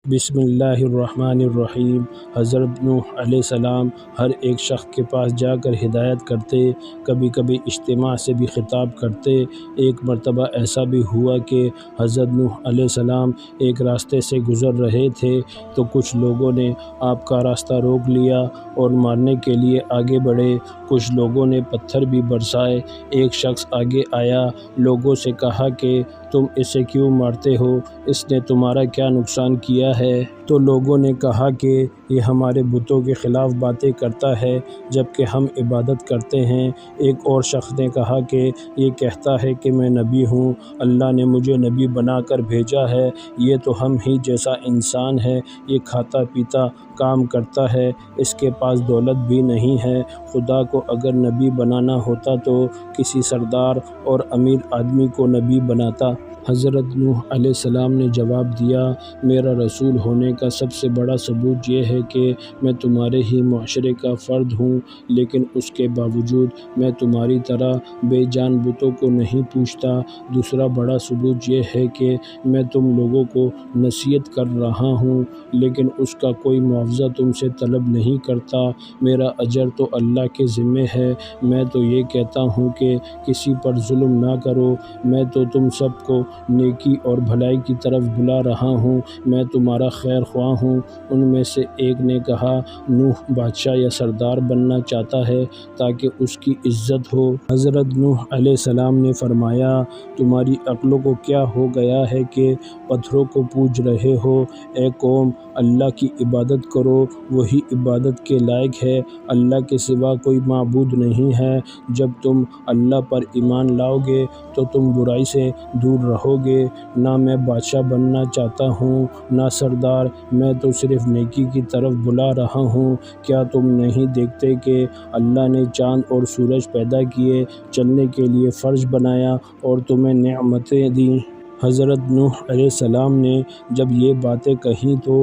بسم اللہ الرحمن الرحیم۔ حضرت نوح علیہ السلام ہر ایک شخص کے پاس جا کر ہدایت کرتے، کبھی کبھی اجتماع سے بھی خطاب کرتے۔ ایک مرتبہ ایسا بھی ہوا کہ حضرت نوح علیہ السلام ایک راستے سے گزر رہے تھے تو کچھ لوگوں نے آپ کا راستہ روک لیا اور مارنے کے لیے آگے بڑھے۔ کچھ لوگوں نے پتھر بھی برسائے۔ ایک شخص آگے آیا، لوگوں سے کہا کہ تم اسے کیوں مارتے ہو؟ اس نے تمہارا کیا نقصان کیا ہے؟ تو لوگوں نے کہا کہ یہ ہمارے بتوں کے خلاف باتیں کرتا ہے جبکہ ہم عبادت کرتے ہیں۔ ایک اور شخص نے کہا کہ یہ کہتا ہے کہ میں نبی ہوں، اللہ نے مجھے نبی بنا کر بھیجا ہے۔ یہ تو ہم ہی جیسا انسان ہے، یہ کھاتا پیتا کام کرتا ہے، اس کے پاس دولت بھی نہیں ہے۔ خدا کو اگر نبی بنانا ہوتا تو کسی سردار اور امیر آدمی کو نبی بناتا۔ حضرت نوح علیہ السلام نے جواب دیا، میرا رسول ہونے کا سب سے بڑا ثبوت یہ ہے کہ میں تمہارے ہی معاشرے کا فرد ہوں، لیکن اس کے باوجود میں تمہاری طرح بے جان بتوں کو نہیں پوجتا۔ دوسرا بڑا ثبوت یہ ہے کہ میں تم لوگوں کو نصیحت کر رہا ہوں، لیکن اس کا کوئی معاوضہ تم سے طلب نہیں کرتا۔ میرا اجر تو اللہ کے ذمہ ہے۔ میں تو یہ کہتا ہوں کہ کسی پر ظلم نہ کرو۔ میں تو تم سب کو نیکی اور بھلائی کی طرف بلا رہا ہوں، میں تمہارا خیر خواہ ہوں۔ ان میں سے ایک نے کہا، نوح بادشاہ یا سردار بننا چاہتا ہے تاکہ اس کی عزت ہو۔ حضرت نوح علیہ السلام نے فرمایا، تمہاری عقلوں کو کیا ہو گیا ہے کہ پتھروں کو پوج رہے ہو؟ اے قوم، اللہ کی عبادت کرو، وہی عبادت کے لائق ہے، اللہ کے سوا کوئی معبود نہیں ہے۔ جب تم اللہ پر ایمان لاؤ گے تو تم برائی سے دور رہو گے۔ نہ میں بادشاہ بننا چاہتا ہوں نہ سردار، میں تو صرف نیکی کی طرف بلا رہا ہوں۔ کیا تم نہیں دیکھتے کہ اللہ نے چاند اور سورج پیدا کیے، چلنے کے لیے فرش بنایا اور تمہیں نعمتیں دیں؟ حضرت نوح علیہ السلام نے جب یہ باتیں کہیں تو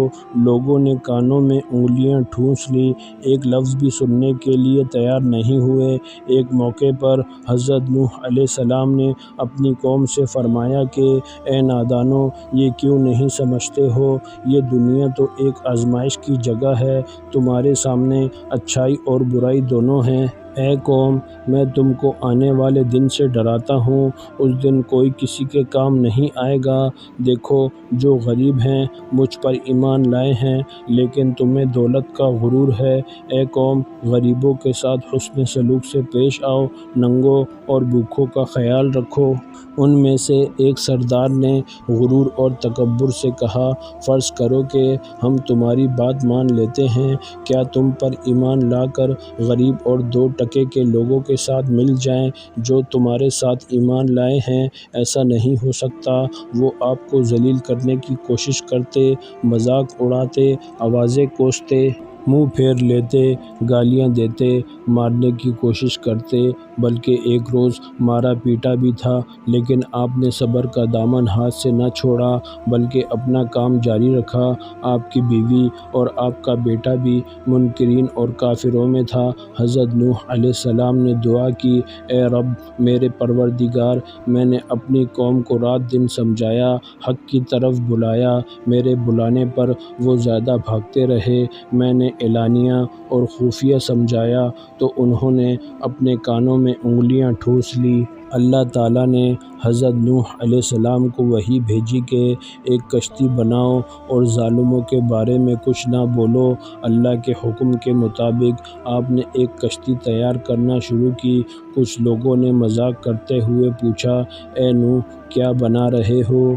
لوگوں نے کانوں میں انگلیاں ٹھونس لیں، ایک لفظ بھی سننے کے لیے تیار نہیں ہوئے۔ ایک موقع پر حضرت نوح علیہ السلام نے اپنی قوم سے فرمایا کہ اے نادانو، یہ کیوں نہیں سمجھتے ہو؟ یہ دنیا تو ایک آزمائش کی جگہ ہے، تمہارے سامنے اچھائی اور برائی دونوں ہیں۔ اے قوم، میں تم کو آنے والے دن سے ڈراتا ہوں، اس دن کوئی کسی کے کام نہیں آئے گا۔ دیکھو، جو غریب ہیں مجھ پر ایمان لائے ہیں، لیکن تمہیں دولت کا غرور ہے۔ اے قوم، غریبوں کے ساتھ حسن سلوک سے پیش آؤ، ننگوں اور بھوکھوں کا خیال رکھو۔ ان میں سے ایک سردار نے غرور اور تکبر سے کہا، فرض کرو کہ ہم تمہاری بات مان لیتے ہیں، کیا تم پر ایمان لا کر غریب اور 2 ٹکے کے لوگوں کے ساتھ مل جائیں جو تمہارے ساتھ ایمان لائے ہیں؟ ایسا نہیں ہو سکتا۔ وہ آپ کو ذلیل کرنے کی کوشش کرتے، مذاق اڑاتے، آوازیں کوستے، منہ پھیر لیتے، گالیاں دیتے، مارنے کی کوشش کرتے، بلکہ ایک روز مارا پیٹا بھی تھا، لیکن آپ نے صبر کا دامن ہاتھ سے نہ چھوڑا بلکہ اپنا کام جاری رکھا۔ آپ کی بیوی اور آپ کا بیٹا بھی منکرین اور کافروں میں تھا۔ حضرت نوح علیہ السلام نے دعا کی، اے رب میرے پروردگار، میں نے اپنی قوم کو رات دن سمجھایا، حق کی طرف بلایا، میرے بلانے پر وہ زیادہ بھاگتے رہے۔ میں نے اعلانیہ اور خفیہ سمجھایا تو انہوں نے اپنے کانوں میں انگلیاں ٹھونس لیں۔ اللہ تعالیٰ نے حضرت نوح علیہ السلام کو وحی بھیجی کہ ایک کشتی بناؤ اور ظالموں کے بارے میں کچھ نہ بولو۔ اللہ کے حکم کے مطابق آپ نے ایک کشتی تیار کرنا شروع کی۔ کچھ لوگوں نے مذاق کرتے ہوئے پوچھا، اے نوح، کیا بنا رہے ہو؟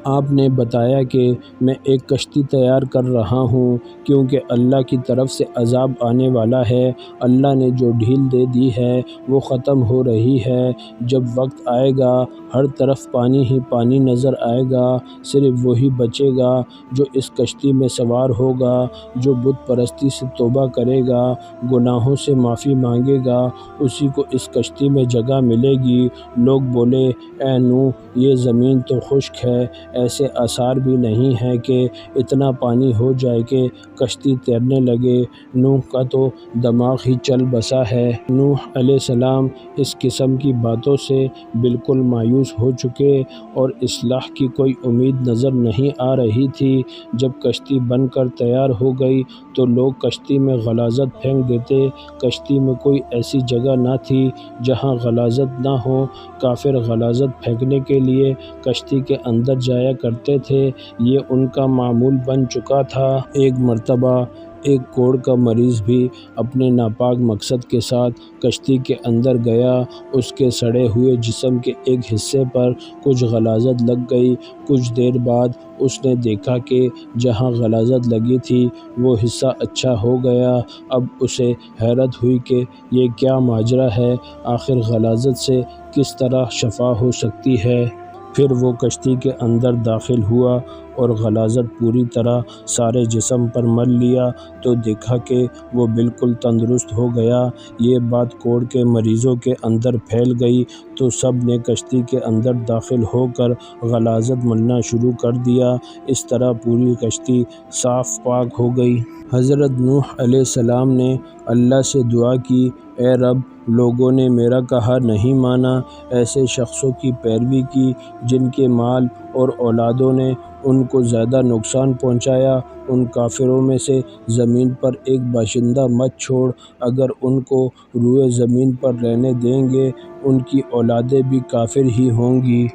آپ نے بتایا کہ میں ایک کشتی تیار کر رہا ہوں کیونکہ اللہ کی طرف سے عذاب آنے والا ہے۔ اللہ نے جو ڈھیل دے دی ہے وہ ختم ہو رہی ہے۔ جب وقت آئے گا ہر طرف پانی ہی پانی نظر آئے گا، صرف وہی بچے گا جو اس کشتی میں سوار ہوگا، جو بت پرستی سے توبہ کرے گا، گناہوں سے معافی مانگے گا، اسی کو اس کشتی میں جگہ ملے گی۔ لوگ بولے، اے نوح، یہ زمین تو خشک ہے، ایسے آثار بھی نہیں ہیں کہ اتنا پانی ہو جائے کہ کشتی تیرنے لگے۔ نوح کا تو دماغ ہی چل بسا ہے۔ نوح علیہ السلام اس قسم کی باتوں سے بالکل مایوس ہو چکے اور اصلاح کی کوئی امید نظر نہیں آ رہی تھی۔ جب کشتی بن کر تیار ہو گئی تو لوگ کشتی میں غلاظت پھینک دیتے۔ کشتی میں کوئی ایسی جگہ نہ تھی جہاں غلاظت نہ ہو۔ کافر غلاظت پھینکنے کے لیے کشتی کے اندر جایا کرتے تھے، یہ ان کا معمول بن چکا تھا۔ ایک مرتبہ ایک کوڑ کا مریض بھی اپنے ناپاک مقصد کے ساتھ کشتی کے اندر گیا۔ اس کے سڑے ہوئے جسم کے ایک حصے پر کچھ غلاظت لگ گئی۔ کچھ دیر بعد اس نے دیکھا کہ جہاں غلاظت لگی تھی وہ حصہ اچھا ہو گیا۔ اب اسے حیرت ہوئی کہ یہ کیا ماجرا ہے، آخر غلاظت سے کس طرح شفا ہو سکتی ہے۔ پھر وہ کشتی کے اندر داخل ہوا اور غلاظت پوری طرح سارے جسم پر مل لیا تو دیکھا کہ وہ بالکل تندرست ہو گیا۔ یہ بات کوڑ کے مریضوں کے اندر پھیل گئی تو سب نے کشتی کے اندر داخل ہو کر غلاظت ملنا شروع کر دیا۔ اس طرح پوری کشتی صاف پاک ہو گئی۔ حضرت نوح علیہ السلام نے اللہ سے دعا کی، اے رب، لوگوں نے میرا کہا نہیں مانا، ایسے شخصوں کی پیروی کی جن کے مال اور اولادوں نے ان کو زیادہ نقصان پہنچایا۔ ان کافروں میں سے زمین پر ایک باشندہ مت چھوڑ، اگر ان کو روئے زمین پر رہنے دیں گے ان کی اولادیں بھی کافر ہی ہوں گی۔